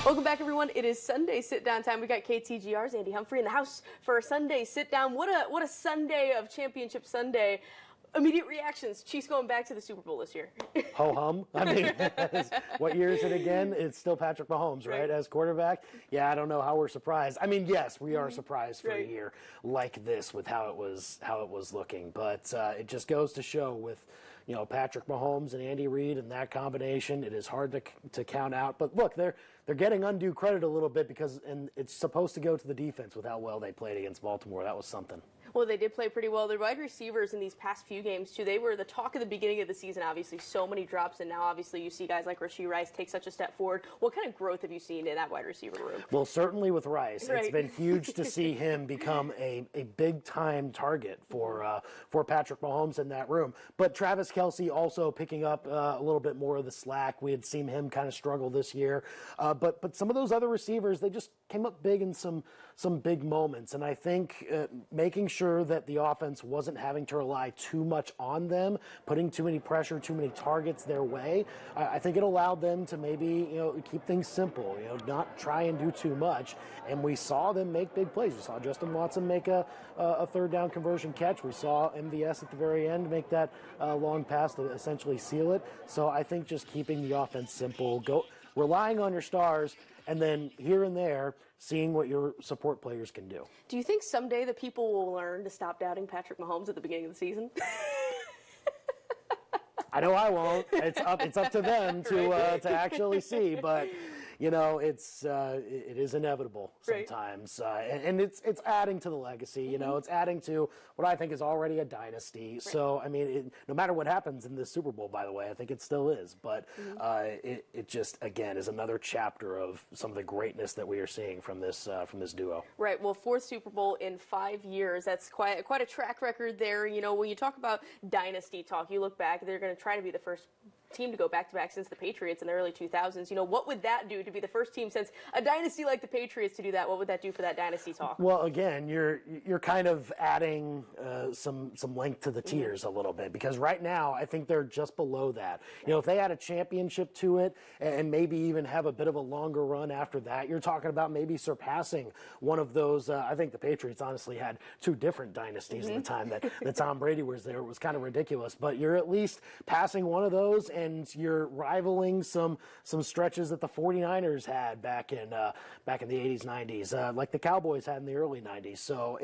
Welcome back, everyone. It is Sunday sit-down time. We got KTGR's Andy Humphrey in the house for a Sunday sit-down. What a Sunday of Championship Sunday. Immediate reactions. Chiefs going back to the Super Bowl this year. Ho-hum. I mean, what year is it again? It's still Patrick Mahomes, right, as quarterback? Yeah, I don't know how we're surprised. I mean, yes, we are surprised for a year like this with how it was looking. But it just goes to show with, Patrick Mahomes and Andy Reid and that combination, it is hard to count out. But look, they're getting undue credit a little bit and it's supposed to go to the defense with how well they played against Baltimore. That was something. Well, they did play pretty well. The wide receivers in these past few games, too, they were the talk of the beginning of the season, obviously. So many drops, and now, obviously, you see guys like Rashee Rice take such a step forward. What kind of growth have you seen in that wide receiver room? Well, certainly with Rice. Right. It's been huge to see him become a big-time target for Patrick Mahomes in that room. But Travis Kelce also picking up a little bit more of the slack. We had seen him kind of struggle this year. But some of those other receivers, they just came up big in some big moments. And I think making sure that the offense wasn't having to rely too much on them, putting too many pressure, too many targets their way, I think it allowed them to maybe, keep things simple, not try and do too much. And we saw them make big plays. We saw Justin Watson make a third down conversion catch. We saw MVS at the very end make that long pass to essentially seal it. So I think just keeping the offense simple, relying on your stars, and then here and there, seeing what your support players can do. Do you think someday the people will learn to stop doubting Patrick Mahomes at the beginning of the season? I know I won't. It's up to them to actually see, but it is inevitable sometimes, and it's adding to the legacy. It's adding to what I think is already a dynasty. Right. So I mean, no matter what happens in this Super Bowl, by the way, I think it still is. But it just again is another chapter of some of the greatness that we are seeing from this duo. Right. Well, fourth Super Bowl in 5 years. That's quite a track record there. When you talk about dynasty talk, you look back. They're going to try to be the first team to go back-to-back since the Patriots in the early 2000s. What would that do to be the first team since a dynasty like the Patriots to do that? What would that do for that dynasty talk? Well, again, you're kind of adding some length to the tiers a little bit, because right now I think they're just below that. If they add a championship to it and maybe even have a bit of a longer run after that, you're talking about maybe surpassing one of those. I think the Patriots honestly had two different dynasties in the time that Tom Brady was there. It was kind of ridiculous, but you're at least passing one of those, and you're rivaling some stretches that the 49ers had back in the 80s, 90s, like the Cowboys had in the early 90s. So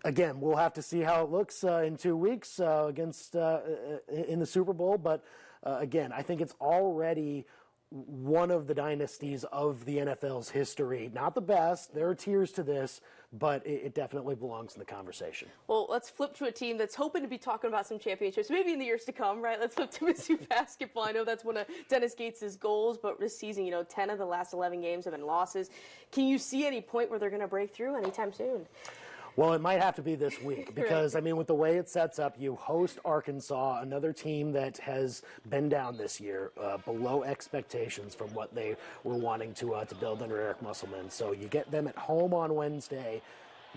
again, we'll have to see how it looks in 2 weeks against in the Super Bowl. But again, I think it's already one of the dynasties of the NFL's history. Not the best. There are tiers to this, but it definitely belongs in the conversation. Well, let's flip to a team that's hoping to be talking about some championships, maybe in the years to come, right? Let's flip to Mizzou basketball. I know that's one of Dennis Gates' goals, but this season, 10 of the last 11 games have been losses. Can you see any point where they're going to break through anytime soon? Well, it might have to be this week because, I mean, with the way it sets up, you host Arkansas, another team that has been down this year, below expectations from what they were wanting to build under Eric Musselman. So you get them at home on Wednesday.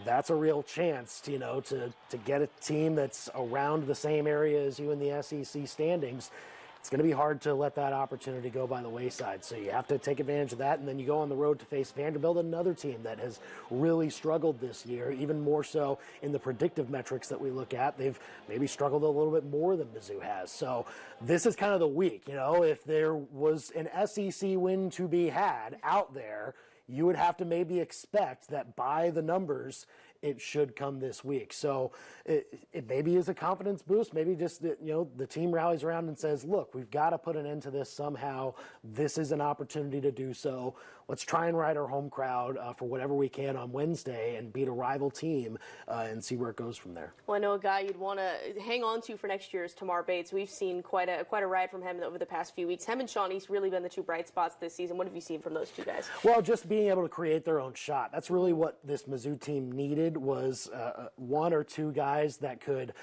That's a real chance, to get a team that's around the same area as you in the SEC standings. It's going to be hard to let that opportunity go by the wayside. So you have to take advantage of that, and then you go on the road to face Vanderbilt, another team that has really struggled this year, even more so in the predictive metrics that we look at. They've maybe struggled a little bit more than Mizzou has. So this is kind of the week. If there was an SEC win to be had out there, you would have to maybe expect that by the numbers, it should come this week. So it maybe is a confidence boost. Maybe just the team rallies around and says, look, we've got to put an end to this somehow. This is an opportunity to do so. Let's try and ride our home crowd for whatever we can on Wednesday and beat a rival team and see where it goes from there. Well, I know a guy you'd want to hang on to for next year is Tamar Bates. We've seen quite a ride from him over the past few weeks. Him and Sean East really been the two bright spots this season. What have you seen from those two guys? Well, just being able to create their own shot. That's really what this Mizzou team needed, was one or two guys that could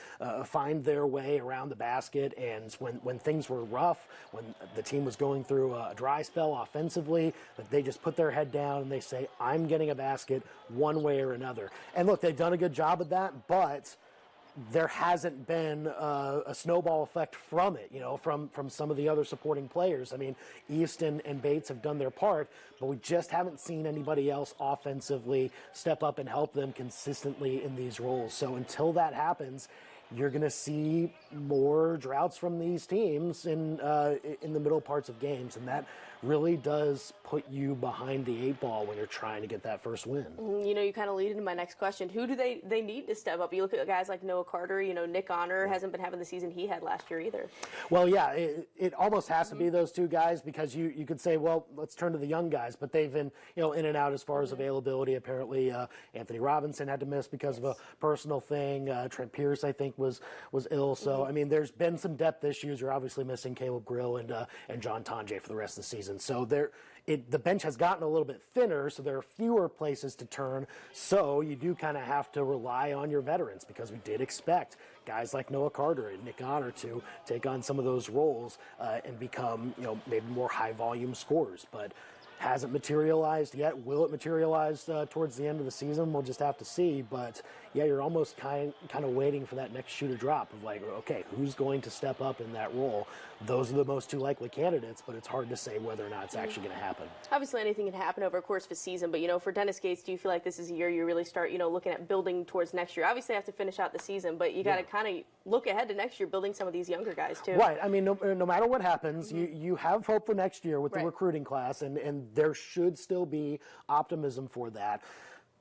find their way around the basket. And when things were rough, when the team was going through a dry spell offensively, that they just put their head down and they say, I'm getting a basket one way or another. And look, they've done a good job of that, but there hasn't been a snowball effect from it, from some of the other supporting players. I mean, Easton and Bates have done their part, but we just haven't seen anybody else offensively step up and help them consistently in these roles. So until that happens, you're going to see more droughts from these teams in the middle parts of games, and that really does put you behind the eight ball when you're trying to get that first win. You kind of lead into my next question. Who do they need to step up? You look at guys like Noah Carter. Nick Honor hasn't been having the season he had last year either. Well, yeah, it almost has to be those two guys, because you could say, well, let's turn to the young guys, but they've been in and out as far as availability. Apparently, Anthony Robinson had to miss because of a personal thing. Trent Pierce, I think, was ill. So I mean, there's been some depth issues. You're obviously missing Caleb Grill and John Tonje for the rest of the season. So the bench has gotten a little bit thinner, so there are fewer places to turn. So you do kind of have to rely on your veterans, because we did expect guys like Noah Carter and Nick Honor to take on some of those roles and become maybe more high volume scorers. But hasn't materialized yet. Will it materialize towards the end of the season? We'll just have to see. But yeah, you're almost kind of waiting for that next shoe to drop of like, okay, who's going to step up in that role? Those are the most two likely candidates, but it's hard to say whether or not it's actually going to happen. Obviously, anything can happen over a course of a season, but for Dennis Gates, do you feel like this is a year you really start, looking at building towards next year? Obviously, you have to finish out the season, but you got to kind of look ahead to next year, building some of these younger guys too. Right. I mean, no matter what happens, you have hope for next year with the recruiting class, and there should still be optimism for that.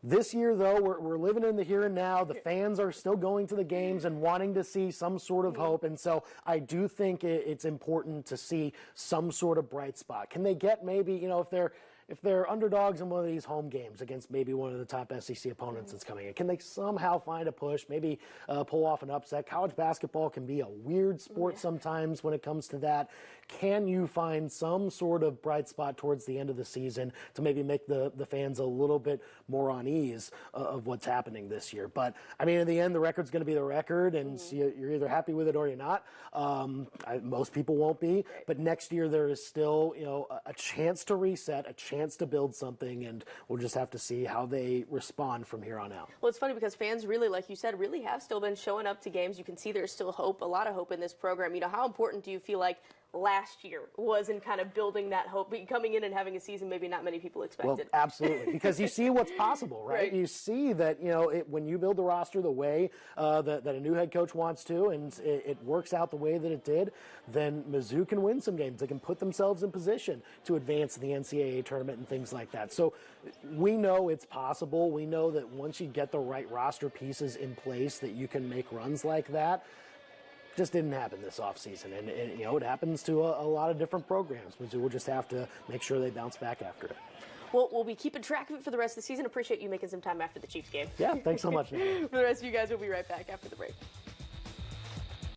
This year, though, we're living in the here and now. The fans are still going to the games and wanting to see some sort of hope. And so I do think it's important to see some sort of bright spot. Can they get maybe, if they're underdogs in one of these home games against maybe one of the top SEC opponents that's coming in, can they somehow find a push, maybe pull off an upset? College basketball can be a weird sport sometimes when it comes to that. Can you find some sort of bright spot towards the end of the season to maybe make the fans a little bit more on ease of what's happening this year? But, I mean, in the end, the record's going to be the record, and you're either happy with it or you're not. Most people won't be. But next year there is still, a chance to reset, a chance to build something, and we'll just have to see how they respond from here on out. Well, it's funny because fans really, like you said, really have still been showing up to games. You can see there's still hope, a lot of hope in this program. How important do you feel like last year was in kind of building that hope, coming in and having a season maybe not many people expected? Well, absolutely, because you see what's possible, right? You see that, when you build the roster the way that a new head coach wants to, and it works out the way that it did, then Mizzou can win some games. They can put themselves in position to advance in the NCAA tournament and things like that. So we know it's possible. We know that once you get the right roster pieces in place that you can make runs like that. Just didn't happen this offseason, and it happens to a lot of different programs. We'll just have to make sure they bounce back after it. Well, we'll be keeping track of it for the rest of the season. Appreciate you making some time after the Chiefs game. Yeah, thanks so much, Nick. For the rest of you guys, we'll be right back after the break.